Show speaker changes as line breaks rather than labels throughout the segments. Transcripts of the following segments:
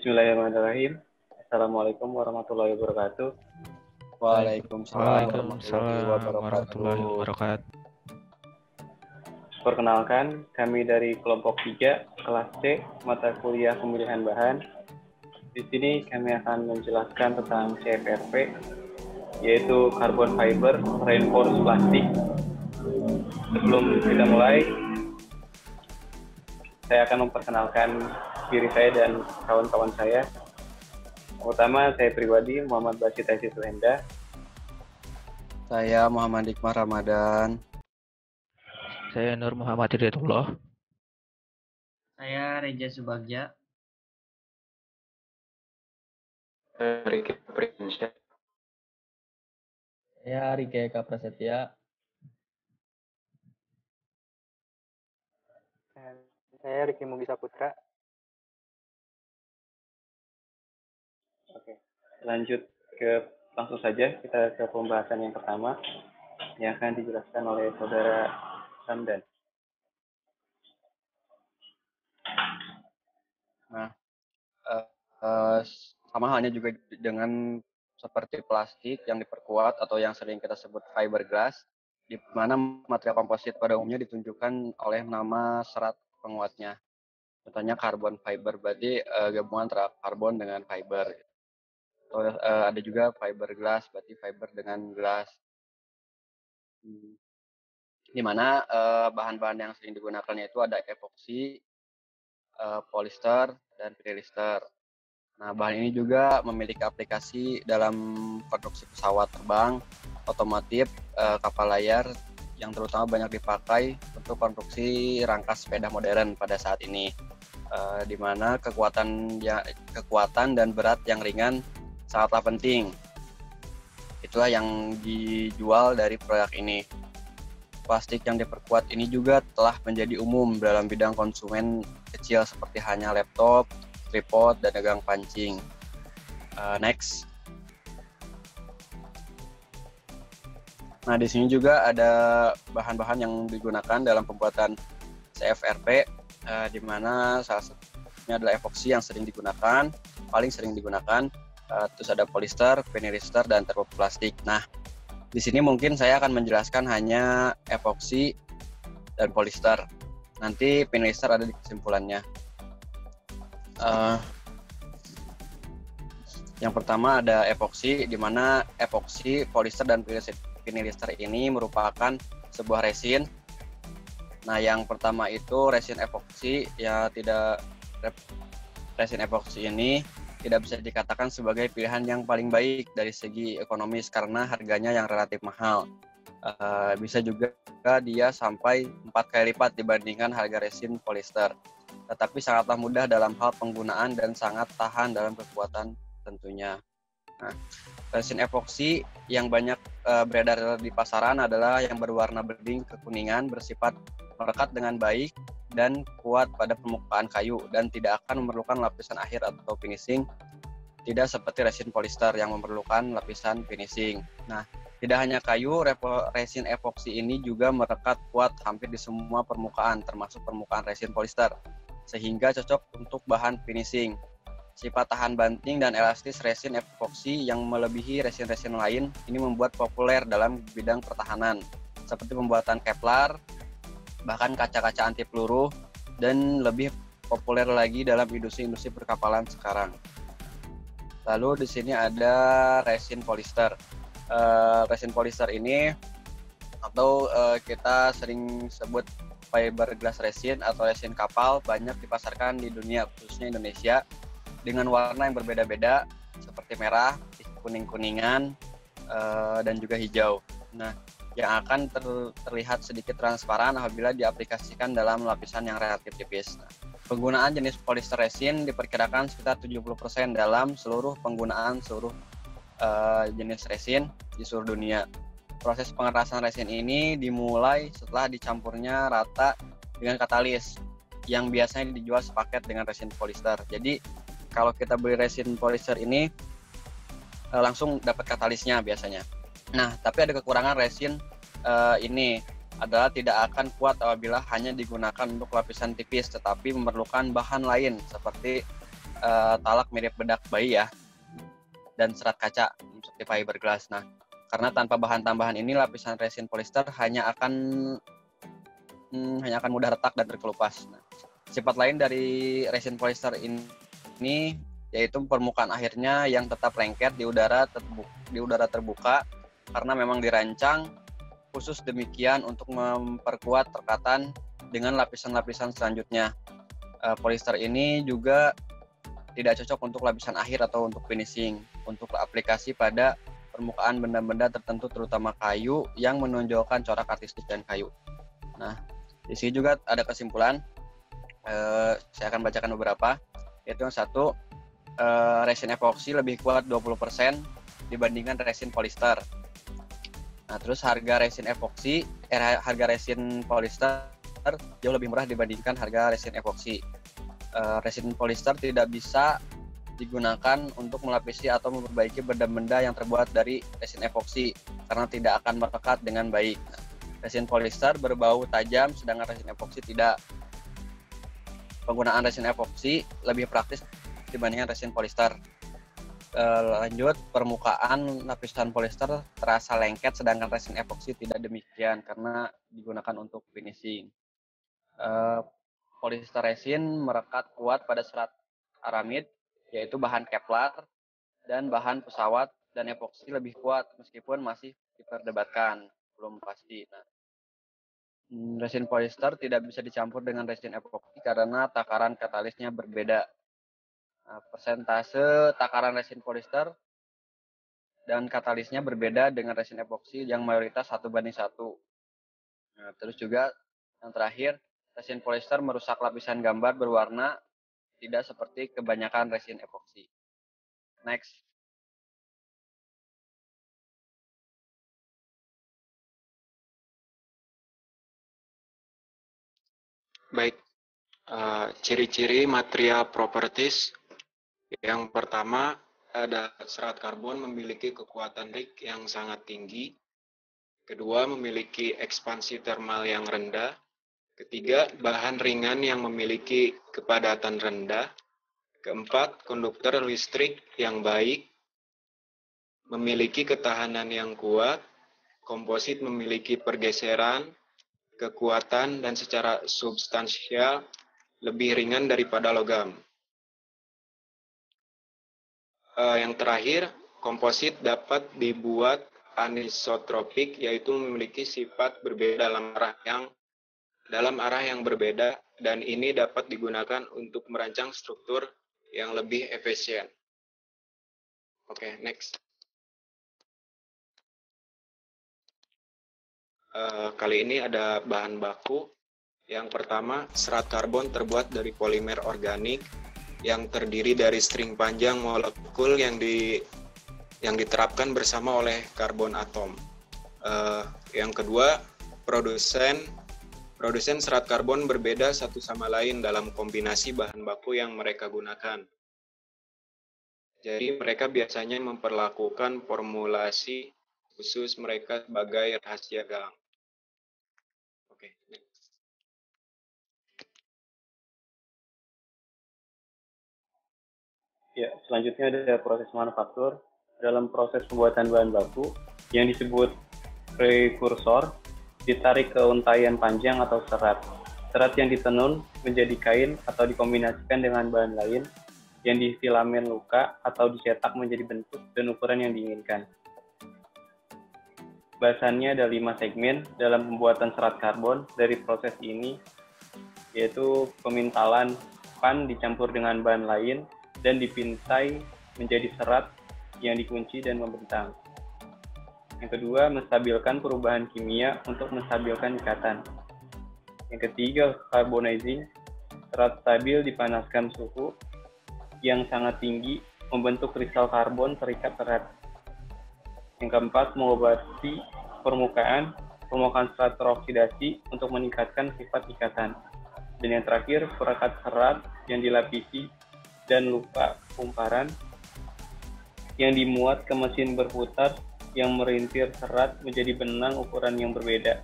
Bismillahirrahmanirrahim. Assalamualaikum warahmatullahi wabarakatuh.
Waalaikumsalam
warahmatullahi wabarakatuh.
Perkenalkan, kami dari kelompok 3, kelas C, mata kuliah pemilihan bahan. Di sini kami akan menjelaskan tentang CFRP, yaitu Carbon Fiber Reinforced Plastic. Sebelum kita mulai, saya akan memperkenalkan diri saya dan kawan-kawan saya. Pertama, saya pribadi, Muhammad Basit Aziz Lenda.
Saya Muhammad Iqmah Ramadan.
Saya Nur Muhammad Hidayatullah.
Saya Reja Subagja.
Riki Prinsya.
Saya Riki Eka Prasetya.
Saya Riki Mugisa Putra.
Oke, lanjut langsung saja kita ke pembahasan yang pertama yang akan dijelaskan oleh Saudara Samdan.
Nah, sama halnya juga dengan seperti plastik yang diperkuat atau yang sering kita sebut fiberglass, di mana material komposit pada umumnya ditunjukkan oleh nama serat penguatnya. Contohnya carbon fiber, berarti gabungan antara karbon dengan fiber. Atau ada juga fiberglass, berarti fiber dengan glass. Di mana bahan-bahan yang sering digunakan yaitu ada epoksi, polyester, dan polyester. Nah, bahan ini juga memiliki aplikasi dalam produksi pesawat terbang, otomotif, kapal layar, yang terutama banyak dipakai untuk konstruksi rangka sepeda modern pada saat ini, di mana kekuatan dan berat yang ringan sangatlah penting. Itulah yang dijual dari produk ini. Plastik yang diperkuat ini juga telah menjadi umum dalam bidang konsumen kecil seperti hanya laptop, tripod, dan gagang pancing. Next. Nah, di sini juga ada bahan-bahan yang digunakan dalam pembuatan CFRP, di mana salah satunya adalah epoksi yang paling sering digunakan. Terus ada polyester, polyester, dan termoplastik. Nah, di sini mungkin saya akan menjelaskan hanya epoksi dan polyester. Nanti polyester ada di kesimpulannya. Yang pertama ada epoksi, di mana epoksi, polyester, dan polyester ini merupakan sebuah resin. Nah, yang pertama itu resin epoksi, resin epoksi ini tidak bisa dikatakan sebagai pilihan yang paling baik dari segi ekonomis karena harganya yang relatif mahal. Bisa juga dia sampai 4 kali lipat dibandingkan harga resin polyester. Tetapi sangatlah mudah dalam hal penggunaan dan sangat tahan dalam kekuatan tentunya. Nah, resin epoksi yang banyak beredar di pasaran adalah yang berwarna bening kekuningan, bersifat merekat dengan baik dan kuat pada permukaan kayu dan tidak akan memerlukan lapisan akhir atau finishing, tidak seperti resin polyester yang memerlukan lapisan finishing. Nah, tidak hanya kayu, resin epoksi ini juga merekat kuat hampir di semua permukaan, termasuk permukaan resin polyester, sehingga cocok untuk bahan finishing. Sifat tahan banting dan elastis resin epoksi yang melebihi resin-resin lain ini membuat populer dalam bidang pertahanan, seperti pembuatan Kevlar, bahkan kaca-kaca anti peluru, dan lebih populer lagi dalam industri-industri perkapalan sekarang. Lalu di sini ada resin polyester. Resin polyester ini atau kita sering sebut fiberglass resin atau resin kapal banyak dipasarkan di dunia, khususnya Indonesia, dengan warna yang berbeda-beda seperti merah, kuning-kuningan, dan juga hijau. Nah, yang akan terlihat sedikit transparan apabila diaplikasikan dalam lapisan yang relatif tipis. Nah, penggunaan jenis polyester resin diperkirakan sekitar 70% dalam seluruh penggunaan jenis resin di seluruh dunia. Proses pengerasan resin ini dimulai setelah dicampurnya rata dengan katalis yang biasanya dijual sepaket dengan resin polyester. Jadi kalau kita beli resin polyester ini langsung dapat katalisnya biasanya. Nah, tapi ada kekurangan resin ini adalah tidak akan kuat apabila hanya digunakan untuk lapisan tipis, tetapi memerlukan bahan lain seperti talak mirip bedak bayi ya, dan serat kaca seperti fiberglass. Nah, karena tanpa bahan tambahan ini lapisan resin polyester hanya akan mudah retak dan terkelupas. Nah, sifat lain dari resin polyester ini yaitu permukaan akhirnya yang tetap lengket di udara terbuka karena memang dirancang khusus demikian untuk memperkuat rekatan dengan lapisan-lapisan selanjutnya. Polyester ini juga tidak cocok untuk lapisan akhir atau untuk finishing, untuk aplikasi pada permukaan benda-benda tertentu terutama kayu yang menonjolkan corak artistik dan kayu. Nah, di sini juga ada kesimpulan. Saya akan bacakan beberapa. Yaitu yang satu, resin epoksi lebih kuat 20% dibandingkan resin polyester. Nah, terus harga resin polyester jauh lebih murah dibandingkan harga resin epoksi. Resin polyester tidak bisa digunakan untuk melapisi atau memperbaiki benda-benda yang terbuat dari resin epoksi karena tidak akan merekat dengan baik. Nah, resin polyester berbau tajam sedangkan resin epoksi tidak. Penggunaan resin epoksi lebih praktis dibandingkan resin polyester. Lanjut, permukaan lapisan polyester terasa lengket sedangkan resin epoksi tidak demikian karena digunakan untuk finishing. Polyester resin merekat kuat pada serat aramid, yaitu bahan Kevlar dan bahan pesawat, dan epoksi lebih kuat meskipun masih diperdebatkan, belum pasti. Nah, resin polyester tidak bisa dicampur dengan resin epoksi karena takaran katalisnya berbeda. Nah, persentase takaran resin polyester dan katalisnya berbeda dengan resin epoksi yang mayoritas 1:1. Nah, terus juga yang terakhir, resin polyester merusak lapisan gambar berwarna, tidak seperti kebanyakan resin epoksi. Next.
Baik, ciri-ciri material properties. Yang pertama, ada serat karbon memiliki kekuatan Rig yang sangat tinggi. Kedua, memiliki ekspansi termal yang rendah. Ketiga, bahan ringan yang memiliki kepadatan rendah. Keempat, konduktor listrik yang baik, memiliki ketahanan yang kuat. Komposit memiliki pergeseran, kekuatan, dan secara substansial lebih ringan daripada logam. Yang terakhir, komposit dapat dibuat anisotropik, yaitu memiliki sifat berbeda dalam arah yang berbeda, dan ini dapat digunakan untuk merancang struktur yang lebih efisien. Oke, next. Kali ini ada bahan baku. Yang pertama, serat karbon terbuat dari polimer organik yang terdiri dari string panjang molekul yang diterapkan bersama oleh karbon atom. Yang kedua, produsen serat karbon berbeda satu sama lain dalam kombinasi bahan baku yang mereka gunakan. Jadi mereka biasanya memperlakukan formulasi khusus mereka sebagai rahasia galang. Oke, next.
Ya, selanjutnya ada proses manufaktur. Dalam proses pembuatan bahan baku yang disebut prekursor, ditarik ke untaian panjang atau serat. Serat yang ditenun menjadi kain atau dikombinasikan dengan bahan lain yang difilamen luka atau dicetak menjadi bentuk dan ukuran yang diinginkan. Bahasannya ada 5 segmen dalam pembuatan serat karbon dari proses ini, yaitu pemintalan pan dicampur dengan bahan lain dan dipintai menjadi serat yang dikunci dan membentang. Yang kedua, menstabilkan perubahan kimia untuk menstabilkan ikatan. Yang ketiga, carbonizing. Serat stabil dipanaskan suhu yang sangat tinggi, membentuk kristal karbon terikat erat. Yang keempat, mengobati permukaan serat teroksidasi untuk meningkatkan sifat ikatan. Dan yang terakhir, perekat serat yang dilapisi dan luka kumparan yang dimuat ke mesin berputar yang merintir serat menjadi benang ukuran yang berbeda.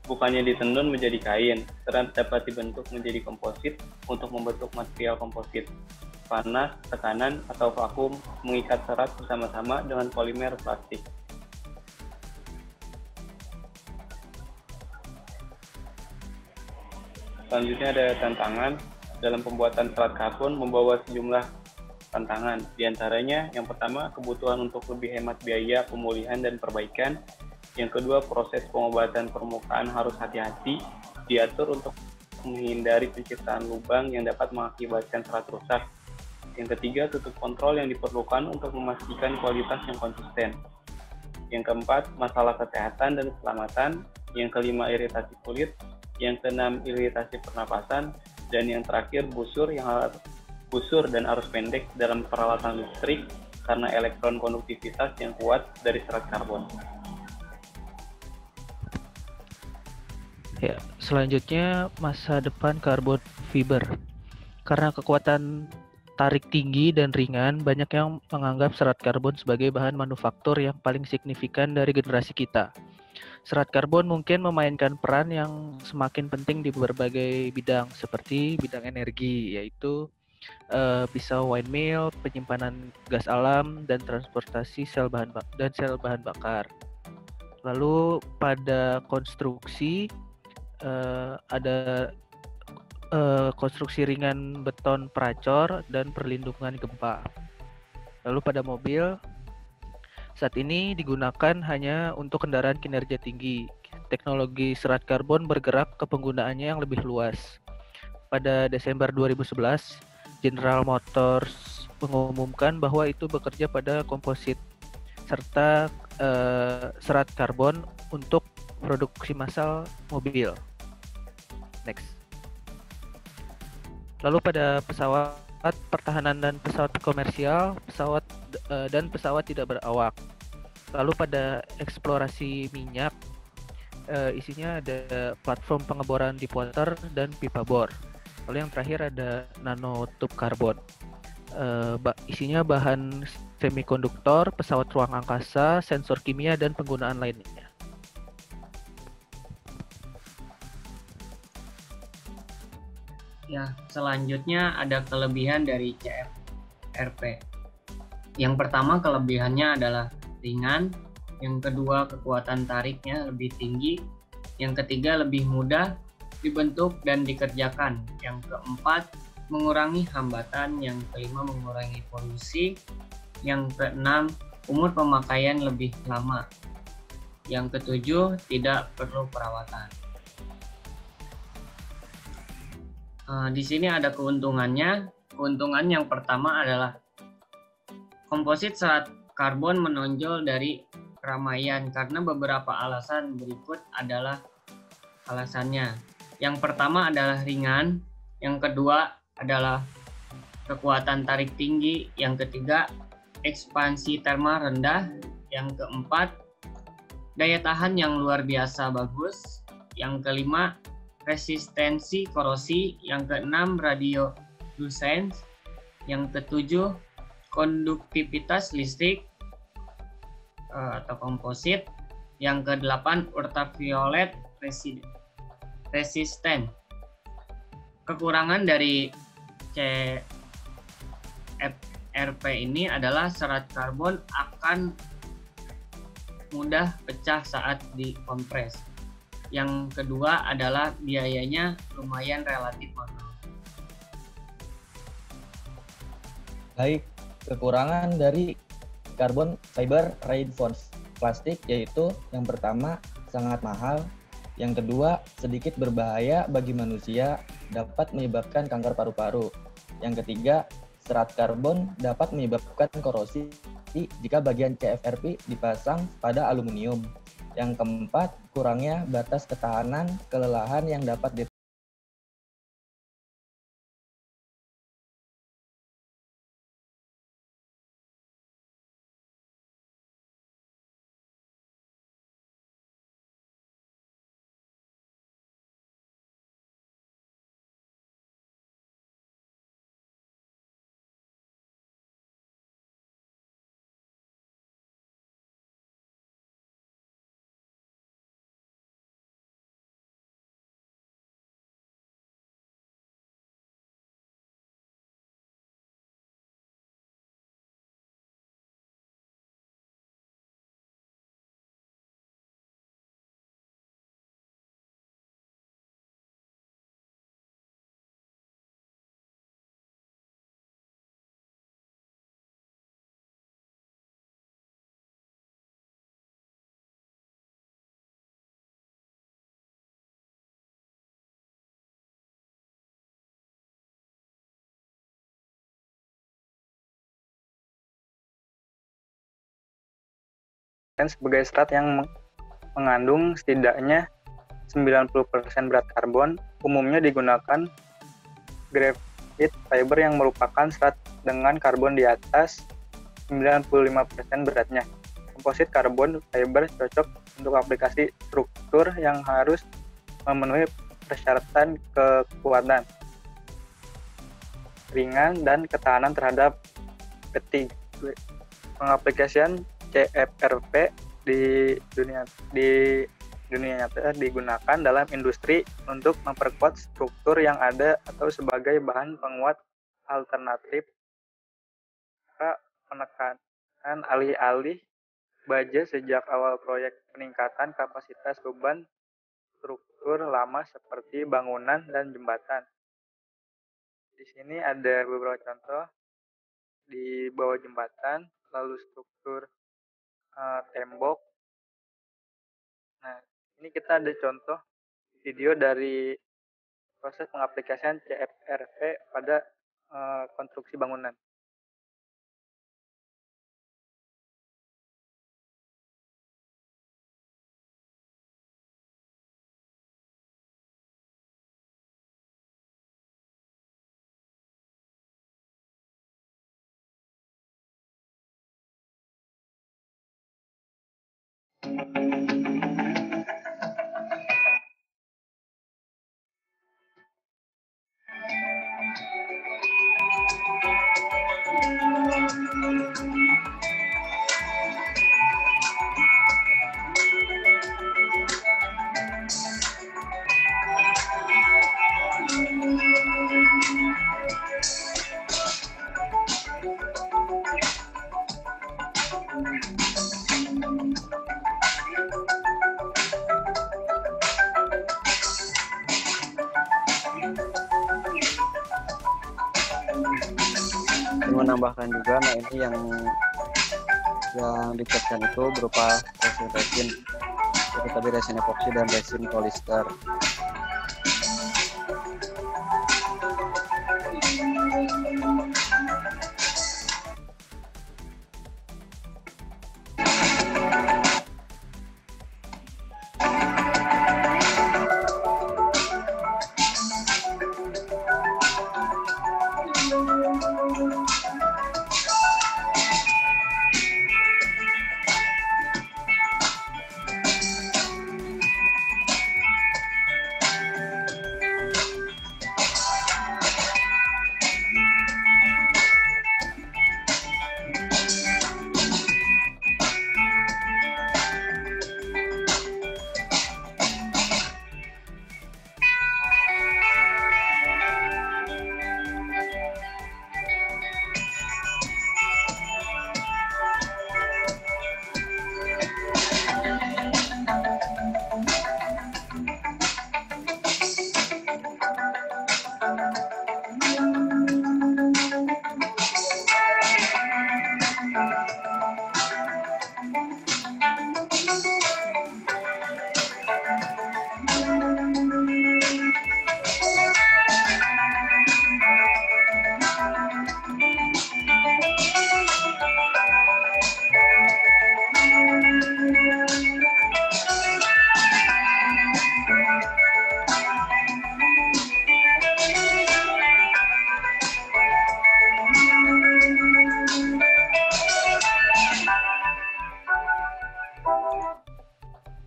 Bukannya ditenun menjadi kain, serat dapat dibentuk menjadi komposit untuk membentuk material komposit. panas, tekanan, atau vakum mengikat serat bersama-sama dengan polimer plastik. Selanjutnya ada tantangan. Dalam pembuatan serat karbon membawa sejumlah tantangan. Di antaranya, yang pertama, kebutuhan untuk lebih hemat biaya pemulihan dan perbaikan. Yang kedua, proses pengobatan permukaan harus hati-hati, diatur untuk menghindari penciptaan lubang yang dapat mengakibatkan serat rusak. Yang ketiga, tutup kontrol yang diperlukan untuk memastikan kualitas yang konsisten. Yang keempat, masalah kesehatan dan keselamatan. Yang kelima, iritasi kulit. Yang keenam, iritasi pernapasan. Dan yang terakhir, busur dan arus pendek dalam peralatan listrik karena elektron konduktivitas yang kuat dari serat karbon.
Ya, selanjutnya masa depan karbon fiber. Karena kekuatan tarik tinggi dan ringan, banyak yang menganggap serat karbon sebagai bahan manufaktur yang paling signifikan dari generasi kita. Serat karbon mungkin memainkan peran yang semakin penting di berbagai bidang, seperti bidang energi, yaitu bisa windmill, penyimpanan gas alam, dan transportasi sel bahan bakar. Lalu pada konstruksi ada konstruksi ringan beton peracor dan perlindungan gempa. Lalu pada mobil, saat ini digunakan hanya untuk kendaraan kinerja tinggi. Teknologi serat karbon bergerak ke penggunaannya yang lebih luas. Pada Desember 2011, General Motors mengumumkan bahwa itu bekerja pada komposit serta serat karbon untuk produksi massal mobil. Next. Lalu pada pesawat pertahanan dan pesawat komersial, pesawat tidak berawak. Lalu pada eksplorasi minyak, isinya ada platform pengeboran deep water dan pipa bor. Lalu yang terakhir ada nanotube karbon. Isinya bahan semikonduktor, pesawat ruang angkasa, sensor kimia, dan penggunaan lainnya.
Ya, selanjutnya ada kelebihan dari CFRP. Yang pertama, kelebihannya adalah ringan. Yang kedua, kekuatan tariknya lebih tinggi. Yang ketiga, lebih mudah dibentuk dan dikerjakan. Yang keempat, mengurangi hambatan. Yang kelima, mengurangi polusi. Yang keenam, umur pemakaian lebih lama. Yang ketujuh, tidak perlu perawatan. Di sini ada keuntungannya. Keuntungan yang pertama adalah komposit serat karbon menonjol dari keramaian karena beberapa alasan berikut adalah alasannya. Yang pertama adalah ringan, yang kedua adalah kekuatan tarik tinggi, yang ketiga ekspansi termal rendah, yang keempat daya tahan yang luar biasa bagus, yang kelima resistensi korosi, yang keenam radiolucence, yang ketujuh konduktivitas listrik atau komposit, yang kedelapan ultraviolet resisten. Kekurangan dari CFRP ini adalah serat karbon akan mudah pecah saat dikompres. Yang kedua adalah biayanya lumayan relatif mahal.
Baik, kekurangan dari carbon fiber reinforced plastik yaitu yang pertama sangat mahal, yang kedua sedikit berbahaya bagi manusia, dapat menyebabkan kanker paru-paru. Yang ketiga, serat karbon dapat menyebabkan korosi jika bagian CFRP dipasang pada aluminium. Yang keempat, kurangnya batas ketahanan kelelahan yang dapat
sebagai serat yang mengandung setidaknya 90% berat karbon. Umumnya digunakan graphite fiber yang merupakan serat dengan karbon di atas 95% beratnya. Komposit karbon fiber cocok untuk aplikasi struktur yang harus memenuhi persyaratan kekuatan, ringan, dan ketahanan terhadap fatigue. Pengaplikasian CFRP di dunia nyata digunakan dalam industri untuk memperkuat struktur yang ada atau sebagai bahan penguat alternatif, penekanan alih-alih baja sejak awal proyek peningkatan kapasitas beban struktur lama seperti bangunan dan jembatan. Di sini ada beberapa contoh di bawah jembatan, lalu struktur tembok. Nah, ini kita ada contoh video dari proses pengaplikasian CFRP pada konstruksi bangunan.
Menambahkan juga, nah ini yang dicatkan itu berupa resin, itu tadi resin epoksi dan resin polyester.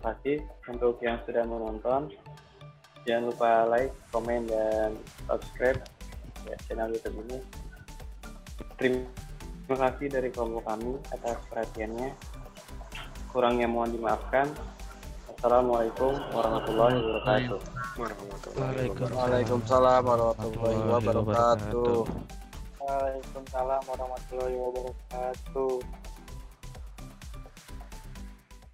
Terima kasih untuk yang sudah menonton. Jangan lupa like, komen, dan subscribe ya, channel YouTube ini. Terima kasih dari kelompok kami atas perhatiannya. Kurangnya mohon dimaafkan. Assalamualaikum warahmatullahi wabarakatuh.
Waalaikumsalam warahmatullahi wabarakatuh.
Waalaikumsalam warahmatullahi wabarakatuh.